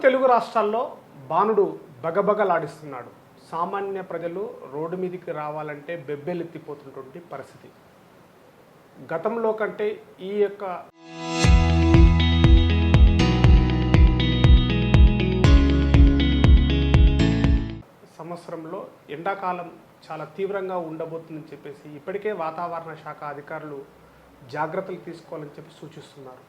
తెలుగు రాష్ట్రాల్లో బాణుడు బగబగలాడిస్తున్నాడు. సామాన్య ప్రజలు రోడ్డు మీదకి రావాలంటే బెబ్బెలెత్తిపోతున్నటువంటి పరిస్థితి. గతంలో కంటే ఈ యొక్క సంవత్సరంలో ఎండాకాలం చాలా తీవ్రంగా ఉండబోతుందని చెప్పేసి ఇప్పటికే వాతావరణ శాఖ అధికారులు జాగ్రత్తలు తీసుకోవాలని చెప్పి సూచిస్తున్నారు.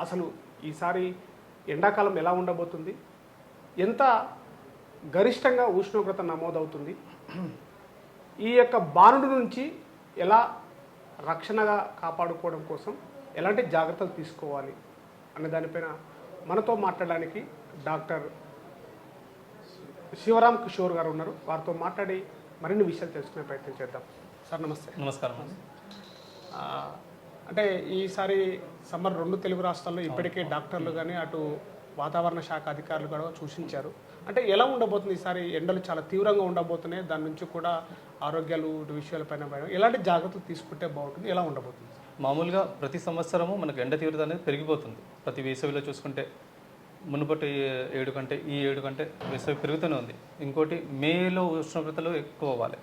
అసలు ఈసారి ఎండాకాలం ఎలా ఉండబోతుంది, ఎంత గరిష్టంగా ఉష్ణోగ్రత నమోదవుతుంది, ఈ యొక్క బాణుడు నుంచి ఎలా రక్షణగా కాపాడుకోవడం కోసం ఎలాంటి జాగ్రత్తలు తీసుకోవాలి అనే దానిపైన మనతో మాట్లాడడానికి డాక్టర్ శివరామ్ కిషోర్ గారు ఉన్నారు. వారితో మాట్లాడి మరిన్ని విషయాలు తెలుసుకునే ప్రయత్నం చేద్దాం. సార్ నమస్తే. నమస్కారం. అంటే ఈసారి సమ్మర్ రెండు తెలుగు రాష్ట్రాల్లో ఇప్పటికే డాక్టర్లు కానీ అటు వాతావరణ శాఖ అధికారులు కూడా సూచించారు. అంటే ఎలా ఉండబోతుంది ఈసారి? ఎండలు చాలా తీవ్రంగా ఉండబోతున్నాయి. దాని నుంచి కూడా ఆరోగ్యాలు విషయాలపైన ఎలాంటి జాగ్రత్తలు తీసుకుంటే బాగుంటుంది, ఎలా ఉండబోతుంది? మామూలుగా ప్రతి సంవత్సరము మనకు ఎండ తీవ్రత అనేది పెరిగిపోతుంది. ప్రతి వేసవిలో చూసుకుంటే మునుపటి ఏడు కంటే ఈ ఏడు కంటే వేసవి పెరుగుతూనే ఉంది. ఇంకోటి మేలో ఉష్ణోగ్రతలు ఎక్కువ అవ్వాలి,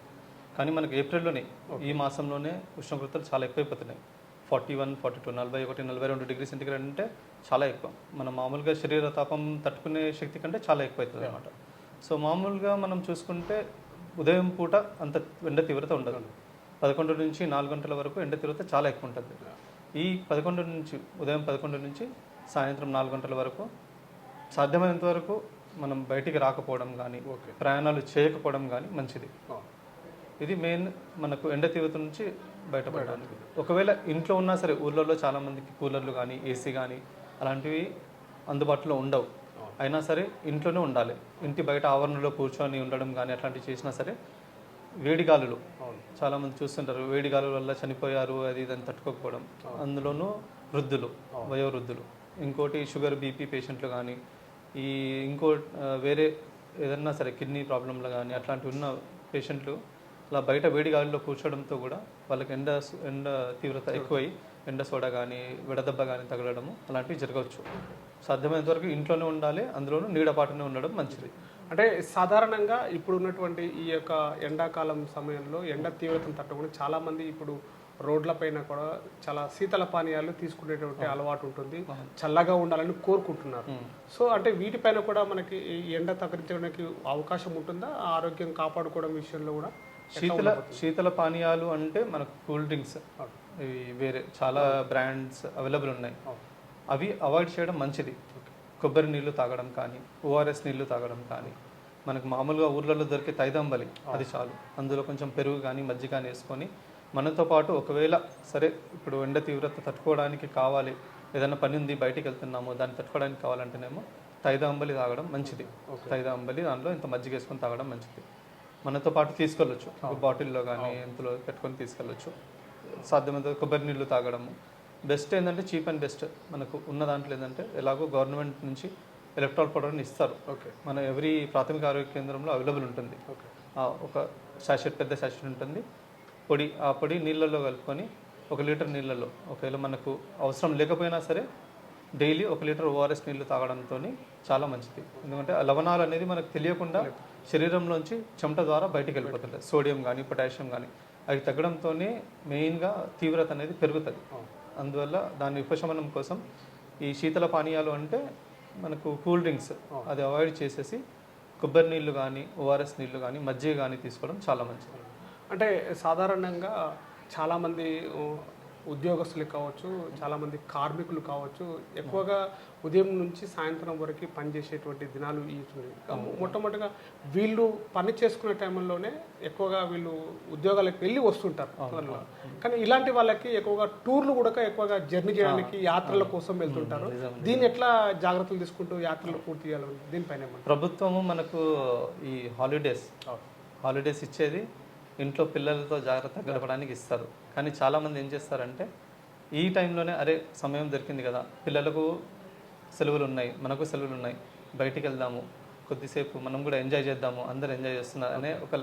కానీ మనకు ఏప్రిల్లోనే ఈ మాసంలోనే ఉష్ణోగ్రతలు చాలా ఎక్కువైపోతున్నాయి. 41, 42, 41, 42 డిగ్రీ సెంటిగ్రేడ్ అంటే చాలా ఎక్కువ. మనం మామూలుగా శరీర తాపం తట్టుకునే శక్తి కంటే చాలా ఎక్కువ అవుతుంది అనమాట. సో మామూలుగా మనం చూసుకుంటే ఉదయం పూట అంత ఎండ తీవ్రత ఉండదు. 11 నుంచి 4 గంటల వరకు ఎండ తీవ్రత చాలా ఎక్కువ ఉంటుంది. ఈ ఉదయం 11 నుంచి సాయంత్రం 4 గంటల వరకు సాధ్యమైనంత వరకు మనం బయటికి రాకపోవడం కానీ ప్రయాణాలు చేయకపోవడం కానీ మంచిది. ఇది మెయిన్ మనకు ఎండ తీవ్రత నుంచి బయటపడడానికి. ఒకవేళ ఇంట్లో ఉన్నా సరే, ఊళ్ళల్లో చాలామందికి కూలర్లు కానీ ఏసీ కానీ అలాంటివి అందుబాటులో ఉండవు. అయినా సరే ఇంట్లోనే ఉండాలి. ఇంటి బయట ఆవరణలో కూర్చొని ఉండడం కానీ అట్లాంటివి చేసినా సరే వేడిగాలులు చాలామంది చూస్తుంటారు. వేడిగాలుల వల్ల చనిపోయారు, అది ఇదని తట్టుకోకపోవడం. అందులోనూ వృద్ధులు, వయోవృద్ధులు, ఇంకోటి షుగర్ బీపీ పేషెంట్లు కానీ, ఇంకో వేరే ఏదన్నా సరే కిడ్నీ ప్రాబ్లంలు కానీ అట్లాంటివి ఉన్న పేషెంట్లు అలా బయట వేడి గాలిలో కూర్చోవడంతో కూడా వాళ్ళకి ఎండ తీవ్రత ఎక్కువై ఎండ సోడా కానీ విడదెబ్బ కానీ తగలడము అలాంటివి జరగవచ్చు. సాధ్యమైనంత వరకు ఇంట్లోనే ఉండాలి, అందులోనూ నీడపాటునే ఉండడం మంచిది. అంటే సాధారణంగా ఇప్పుడు ఉన్నటువంటి ఈ యొక్క ఎండాకాలం సమయంలో ఎండ తీవ్రతను తట్టుకుని చాలామంది ఇప్పుడు రోడ్లపైన కూడా చాలా శీతల పానీయాలు తీసుకునేటువంటి అలవాటు ఉంటుంది, చల్లగా ఉండాలని కోరుకుంటున్నారు. సో అంటే వీటిపైన కూడా మనకి ఎండ తగ్గించడానికి అవకాశం ఉంటుందా? ఆరోగ్యం కాపాడుకోవడం విషయంలో కూడా శీతల పానీయాలు అంటే మనకు కూల్ డ్రింక్స్ ఇవి వేరే చాలా బ్రాండ్స్ అవైలబుల్ ఉన్నాయి. అవి అవాయిడ్ చేయడం మంచిది. కొబ్బరి నీళ్లు తాగడం కానీ, ఓఆర్ఎస్ నీళ్లు తాగడం కానీ, మనకు మామూలుగా ఊర్లలో దొరికే తైదంబలి అది చాలు. అందులో కొంచెం పెరుగు కానీ మజ్జిగ కానీ వేసుకొని మనతో పాటు ఒకవేళ సరే ఇప్పుడు ఎండ తీవ్రత తట్టుకోవడానికి కావాలి, ఏదైనా పని ఉంది బయటికి వెళ్తున్నాము దాన్ని తట్టుకోవడానికి కావాలంటేనేమో తైదంబలి తాగడం మంచిది. తైదంబలి దానిలో ఇంత మజ్జిగ వేసుకొని తాగడం మంచిది. మనతో పాటు తీసుకెళ్ళొచ్చు, ఒక బాటిల్లో కానీ ఎంతలో పెట్టుకొని తీసుకెళ్ళొచ్చు. సాధ్యమైనంత కొబ్బరి నీళ్ళు తాగడము బెస్ట్. ఏంటంటే చీప్ అండ్ బెస్ట్ మనకు ఉన్న దాంట్లో ఏంటంటే ఎలాగో గవర్నమెంట్ నుంచి ఎలక్ట్రాల్ పౌడర్ని ఇస్తారు. మన ఎవరీ ప్రాథమిక ఆరోగ్య కేంద్రంలో అవైలబుల్ ఉంటుంది. ఒక శాషెట్, పెద్ద శాషెట్ ఉంటుంది పొడి. ఆ పొడి నీళ్ళల్లో కలుపుకొని 1 లీటర్ నీళ్ళల్లో, ఒకవేళ మనకు అవసరం లేకపోయినా సరే డైలీ 1 లీటర్ ఓఆర్ఎస్ నీళ్లు తాగడంతో చాలా మంచిది. ఎందుకంటే లవణాలు అనేది మనకు తెలియకుండా శరీరంలోంచి చెమట ద్వారా బయటికి వెళ్ళిపోతుంది. సోడియం కానీ పొటాషియం కానీ అవి తగ్గడంతోనే మెయిన్గా తీవ్రత అనేది పెరుగుతుంది. అందువల్ల దాని ఉపశమనం కోసం ఈ శీతల పానీయాలు అంటే మనకు కూల్ డ్రింక్స్ అది అవాయిడ్ చేసేసి కొబ్బరి నీళ్ళు కానీ ఓఆర్ఎస్ నీళ్ళు కానీ మజ్జిగ కానీ తీసుకోవడం చాలా మంచిది. అంటే సాధారణంగా చాలామంది ఉద్యోగస్తులు కావచ్చు, చాలామంది కార్మికులు కావచ్చు, ఎక్కువగా ఉదయం నుంచి సాయంత్రం వరకు పనిచేసేటువంటి దినాలు ఈ మొట్టమొదటిగా వీళ్ళు పని చేసుకునే టైంలోనే ఎక్కువగా వీళ్ళు ఉద్యోగాలకు వెళ్ళి వస్తుంటారు. కానీ ఇలాంటి వాళ్ళకి ఎక్కువగా టూర్లు కూడా ఎక్కువగా జర్నీ చేయడానికి యాత్రల కోసం వెళ్తుంటారు. దీన్ని ఎట్లా జాగ్రత్తలు తీసుకుంటూ యాత్రలు పూర్తి చేయాలి? దీనిపైన ప్రభుత్వము మనకు ఈ హాలిడేస్ ఇచ్చేది ఇంట్లో పిల్లలతో జాగ్రత్త గడపడానికి ఇస్తారు. కానీ చాలామంది ఏం చేస్తారంటే ఈ టైంలోనే అరే సమయం దొరికింది కదా, పిల్లలకు సెలవులు ఉన్నాయి, మనకు సెలవులు ఉన్నాయి, బయటికి వెళ్దాము, కొద్దిసేపు మనం కూడా ఎంజాయ్ చేద్దాము, అందరు ఎంజాయ్ చేస్తున్నారు అనే ఒక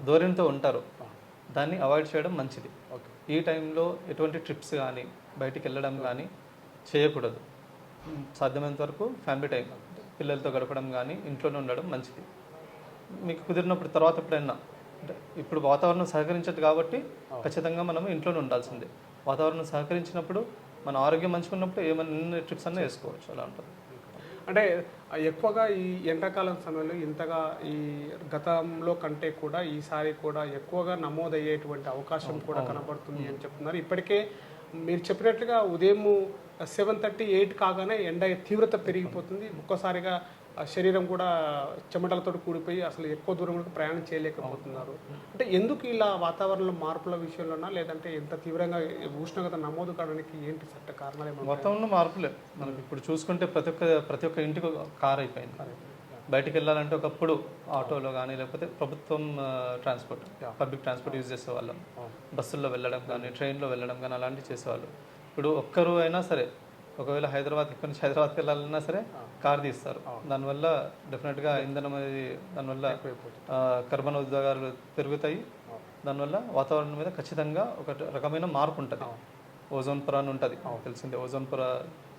ధోరణితో ఉంటారు. దాన్ని అవాయిడ్ చేయడం మంచిది. ఈ టైంలో ఎటువంటి ట్రిప్స్ కానీ బయటికి వెళ్ళడం కానీ చేయకూడదు. సాధ్యమైనంత వరకు ఫ్యామిలీ టైం పిల్లలతో గడపడం కానీ ఇంట్లోనే ఉండడం మంచిది. మీకు కుదిరినప్పుడు తర్వాత ఎప్పుడైనా అంటే ఇప్పుడు వాతావరణం సహకరించదు కాబట్టి ఖచ్చితంగా మనం ఇంట్లోనే ఉండాల్సిందే. వాతావరణం సహకరించినప్పుడు మన ఆరోగ్యం మంచిగా ఉన్నప్పుడు ఏమన్నా ట్రిప్స్ అన్నా వేసుకోవచ్చు, అలా ఉంటుంది. అంటే ఎక్కువగా ఈ ఎండాకాలం సమయంలో ఇంతగా ఈ గతంలో కంటే కూడా ఈసారి కూడా ఎక్కువగా నమోదయ్యేటువంటి అవకాశం కూడా కనబడుతుంది అని చెప్తున్నారు. ఇప్పటికే మీరు చెప్పినట్లుగా ఉదయం 7:30, 8 కాగానే ఎండ తీవ్రత పెరిగిపోతుంది. ఒక్కసారిగా శరీరం కూడా చెమటలతో కూడిపోయి అసలు ఎక్కువ దూరం కూడా ప్రయాణం చేయలేకపోతున్నారు. అంటే ఎందుకు ఇలా వాతావరణంలో మార్పుల విషయంలోనా, లేదంటే ఎంత తీవ్రంగా ఉష్ణోగ్రత నమోదు కావడానికి ఏంటి కారణాలు ఏమన్నా? వాతావరణంలో మార్పులే మనకి ఇప్పుడు చూసుకుంటే ప్రతి ఒక్క ఇంటికి కార్ అయిపోయింది. బయటికి వెళ్ళాలంటే ఒకప్పుడు ఆటోలో కానీ లేకపోతే ప్రభుత్వం ట్రాన్స్పోర్ట్, పబ్లిక్ ట్రాన్స్పోర్ట్ యూజ్ చేసేవాళ్ళం. బస్సుల్లో వెళ్ళడం కానీ ట్రైన్లో వెళ్ళడం కానీ అలాంటివి చేసేవాళ్ళు. ఇప్పుడు ఒక్కరు అయినా సరే ఒకవేళ ఇక్కడి నుంచి హైదరాబాద్కి వెళ్ళాలన్నా సరే కార్ తీస్తారు. దానివల్ల డెఫినెట్గా ఇంధనం అనేది దానివల్ల కర్బన ఉద్యోగాలు పెరుగుతాయి. దానివల్ల వాతావరణం మీద ఖచ్చితంగా ఒక రకమైన మార్పు ఉంటుంది. ఓజోన్ పొర అని ఉంటుంది తెలిసిందే. ఓజోన్ పొర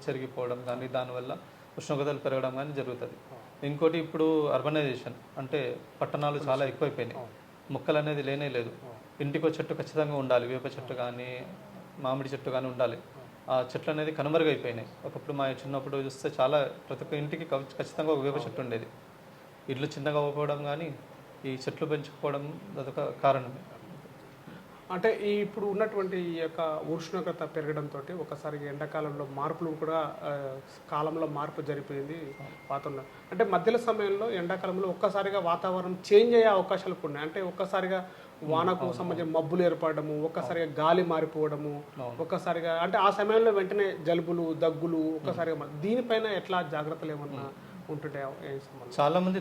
చెరిగిపోవడం కానీ దానివల్ల ఉష్ణోగ్రతలు పెరగడం కానీ జరుగుతుంది. ఇంకోటి ఇప్పుడు అర్బనైజేషన్ అంటే పట్టణాలు చాలా ఎక్కువైపోయినాయి. మొక్కలు అనేది లేనే లేదు. ఇంటికో చెట్టు ఖచ్చితంగా ఉండాలి. వేప చెట్టు కానీ మామిడి చెట్టు కానీ ఉండాలి. ఆ చెట్లు అనేది కనుమరుగైపోయినాయి. ఒకప్పుడు మా చిన్నప్పుడు చూస్తే చాలా ప్రతి ఒక్క ఇంటికి ఖచ్చితంగా ఒక వేప చెట్టు ఉండేది. ఇల్లు చిన్నగా అవ్వకపోవడం కానీ ఈ చెట్లు పెంచుకోవడం అదొక కారణమే. అంటే ఈ ఇప్పుడు ఉన్నటువంటి ఈ యొక్క ఉష్ణోగ్రత పెరగడంతో ఒకసారి ఎండాకాలంలో మార్పులు కూడా కాలంలో మార్పు జరిపోయింది వాతావరణం. అంటే మధ్యలో సమయంలో ఎండాకాలంలో ఒక్కసారిగా వాతావరణం చేంజ్ అయ్యే అవకాశాలు కూడా ఉన్నాయి. అంటే ఒక్కసారిగా వానకు సంబంధించిన మబ్బులు ఏర్పడము, ఒక్కసారిగా గాలి మారిపోవడము, ఒక్కసారిగా అంటే ఆ సమయంలో వెంటనే జలుబులు దగ్గులు ఒక్కసారిగా దీనిపైన ఎట్లా జాగ్రత్తలు ఏమన్నా ఉంటుంటాయి? చాలా మంది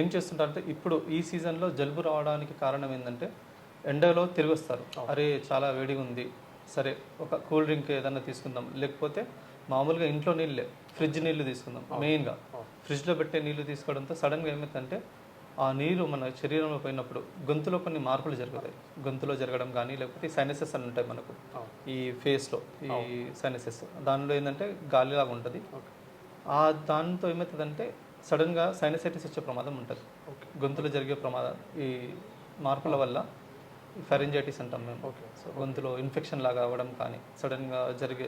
ఏం చేస్తుంటారంటే ఇప్పుడు ఈ సీజన్లో జలుబు రావడానికి కారణం ఏంటంటే ఎండలో తిరిగి వస్తారు. అరే చాలా వేడిగా ఉంది, సరే ఒక కూల్ డ్రింక్ ఏదైనా తీసుకుందాం, లేకపోతే మామూలుగా ఇంట్లో నీళ్ళే ఫ్రిడ్జ్ నీళ్ళు తీసుకుందాం. మెయిన్గా ఫ్రిడ్జ్లో పెట్టే నీళ్ళు తీసుకోవడంతో సడన్గా ఏమవుతుందంటే ఆ నీరు మన శరీరంలో పోయినప్పుడు గొంతులో కొన్ని మార్పులు జరుగుతాయి. గొంతులో జరగడం కానీ లేకపోతే సైనసెస్ అని ఉంటాయి మనకు ఈ ఫేస్లో, ఈ సైనసెస్ దానిలో ఏంటంటే గాలిలాగా ఉంటుంది. ఆ దాంతో ఏమవుతుందంటే సడన్గా సైనసైటిస్ వచ్చే ప్రమాదం ఉంటుంది. గొంతులో జరిగే ప్రమాదం ఈ మార్పుల వల్ల ఫెరింజైటిస్ అంటాం మేము. సో గొంతులో ఇన్ఫెక్షన్ లాగా అవ్వడం కానీ సడన్గా జరిగే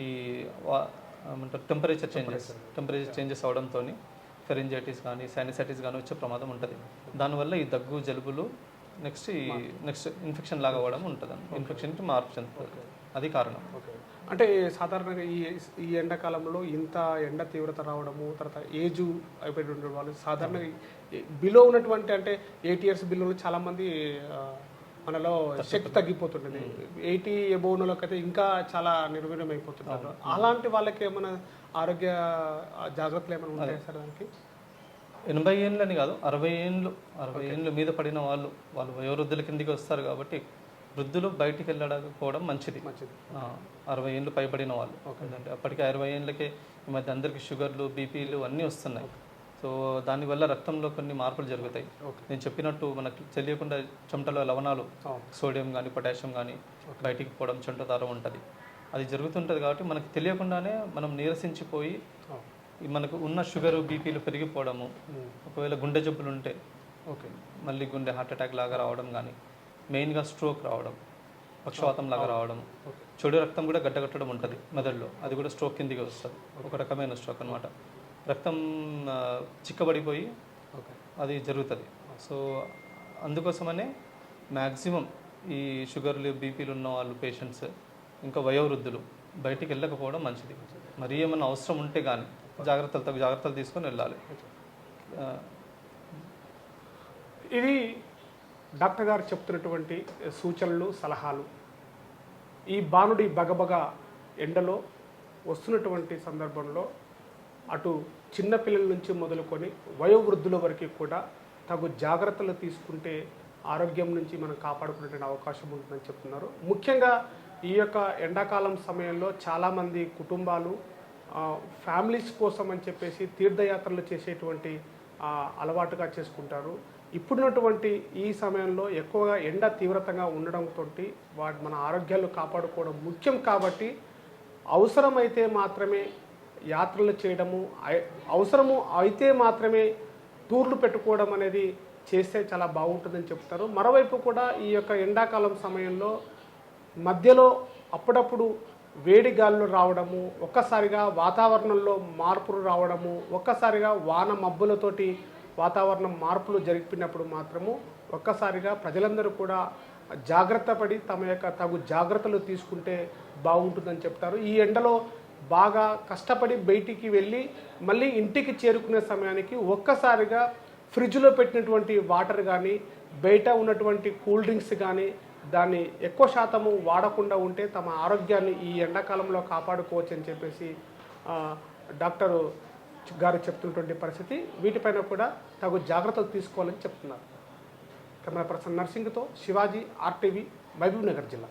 ఈ ఏమంటారు టెంపరేచర్ చేంజెస్ అవడంతో ఫెరింజైటిస్ కానీ సైనసైటిస్ కానీ వచ్చే ప్రమాదం ఉంటుంది. దానివల్ల ఈ దగ్గు జలుబులు నెక్స్ట్ ఇన్ఫెక్షన్ లాగా అవ్వడం ఉంటుంది. ఇన్ఫెక్షన్కి మార్పు చెందుతుంది, అది కారణం. అంటే సాధారణంగా ఈ ఎండాకాలంలో ఇంత ఎండ తీవ్రత రావడము, తర్వాత ఏజ్ అయిపోయిన వాళ్ళు సాధారణంగా బిలో ఉన్నటువంటి అంటే 8 years బిలో చాలామంది మనలో శక్తి తగ్గిపోతుంటుంది. 80 above అయితే ఇంకా చాలా నిర్వీర్యం అయిపోతున్నారు. అలాంటి వాళ్ళకి ఏమైనా ఆరోగ్య జాగ్రత్తలు ఏమైనా ఉంటాయి సార్ దానికి? 80 ఏళ్ళని కాదు, 60 ఏళ్ళు మీద పడిన వాళ్ళు వయోవృద్ధుల కిందికి వస్తారు. కాబట్టి వృద్ధులు బయటికి వెళ్ళకపోవడం మంచిది. 60 ఏళ్ళు పైబడిన వాళ్ళు ఎందుకంటే అప్పటికి 60 ఏళ్ళకే ఈ మధ్య అందరికీ షుగర్లు బీపీలు అన్నీ వస్తున్నాయి. సో దానివల్ల రక్తంలో కొన్ని మార్పులు జరుగుతాయి. నేను చెప్పినట్టు మనకు తెలియకుండా చెమటలో లవణాలు సోడియం కానీ పొటాషియం కానీ బయటికి పోవడం చెమట ద్వారా ఉంటుంది. అది జరుగుతుంటుంది కాబట్టి మనకు తెలియకుండానే మనం నీరసించిపోయి మనకు ఉన్న షుగరు బీపీలు పెరిగిపోవడము, ఒకవేళ గుండె జబ్బులు ఉంటే మళ్ళీ గుండె హార్ట్ అటాక్ లాగా రావడం కానీ మెయిన్గా స్ట్రోక్ రావడం, పక్షవాతం లాగా రావడం, చెడు రక్తం కూడా గడ్డగట్టడం ఉంటుంది మెదడులో, అది కూడా స్ట్రోక్ కిందికి వస్తుంది. ఒక రకమైన స్ట్రోక్ అనమాట. రక్తం చిక్కబడిపోయి అది జరుగుతుంది. సో అందుకోసమనే మ్యాక్సిమం ఈ షుగర్లు బీపీలు ఉన్న వాళ్ళు పేషెంట్స్ ఇంకా వయోవృద్ధులు బయటికి వెళ్ళకపోవడం మంచిది. మరి ఏమన్నా అవసరం ఉంటే కానీ జాగ్రత్తలు తీసుకొని వెళ్ళాలి. ఇది డాక్టర్ గారు చెప్తున్నటువంటి సూచనలు సలహాలు. ఈ బాణుడి బగబగ ఎండలో వస్తున్నటువంటి సందర్భంలో అటు చిన్నపిల్లల నుంచి మొదలుకొని వయోవృద్ధుల వరకు కూడా తగు జాగ్రత్తలు తీసుకుంటే ఆరోగ్యం నుంచి మనం కాపాడుకునే అవకాశం ఉంటుందని చెప్తున్నారు. ముఖ్యంగా ఈ యొక్క ఎండాకాలం సమయంలో చాలామంది కుటుంబాలు ఫ్యామిలీస్ కోసం అని చెప్పేసి తీర్థయాత్రలు చేసేటువంటి అలవాటుగా చేసుకుంటారు. ఇప్పుడున్నటువంటి ఈ సమయంలో ఎక్కువగా ఎండ తీవ్రతంగా ఉండడంతో మన ఆరోగ్యాలు కాపాడుకోవడం ముఖ్యం. కాబట్టి అవసరమైతే మాత్రమే యాత్రలు చేయడము అవసరము అయితే మాత్రమే టూర్లు పెట్టుకోవడం అనేది చేస్తే చాలా బాగుంటుందని చెప్తారు. మరోవైపు కూడా ఈ యొక్క ఎండాకాలం సమయంలో మధ్యలో అప్పుడప్పుడు వేడి గాలులు రావడము, ఒక్కసారిగా వాతావరణంలో మార్పులు రావడము, ఒక్కసారిగా వాన మబ్బులతోటి వాతావరణం మార్పులు జరిపినప్పుడు మాత్రము ఒక్కసారిగా ప్రజలందరూ కూడా జాగ్రత్త పడి తగు జాగ్రత్తలు తీసుకుంటే బాగుంటుందని చెప్తారు. ఈ ఎండలో బాగా కష్టపడి బయటికి వెళ్ళి మళ్ళీ ఇంటికి చేరుకునే సమయానికి ఒక్కసారిగా ఫ్రిడ్జ్లో పెట్టినటువంటి వాటర్ కానీ బయట ఉన్నటువంటి కూల్ డ్రింక్స్ కానీ దాన్ని ఎక్కువ శాతము వాడకుండా ఉంటే తమ ఆరోగ్యాన్ని ఈ ఎండాకాలంలో కాపాడుకోవచ్చు అని చెప్పేసి డాక్టర్ గారు చెప్తున్నటువంటి పరిస్థితి. వీటిపైన కూడా తగు జాగ్రత్తలు తీసుకోవాలని చెప్తున్నారు. కెమెరా పర్సన్ నర్సింగ్తో శివాజీ, RTV, మహబూబ్ నగర్ జిల్లా.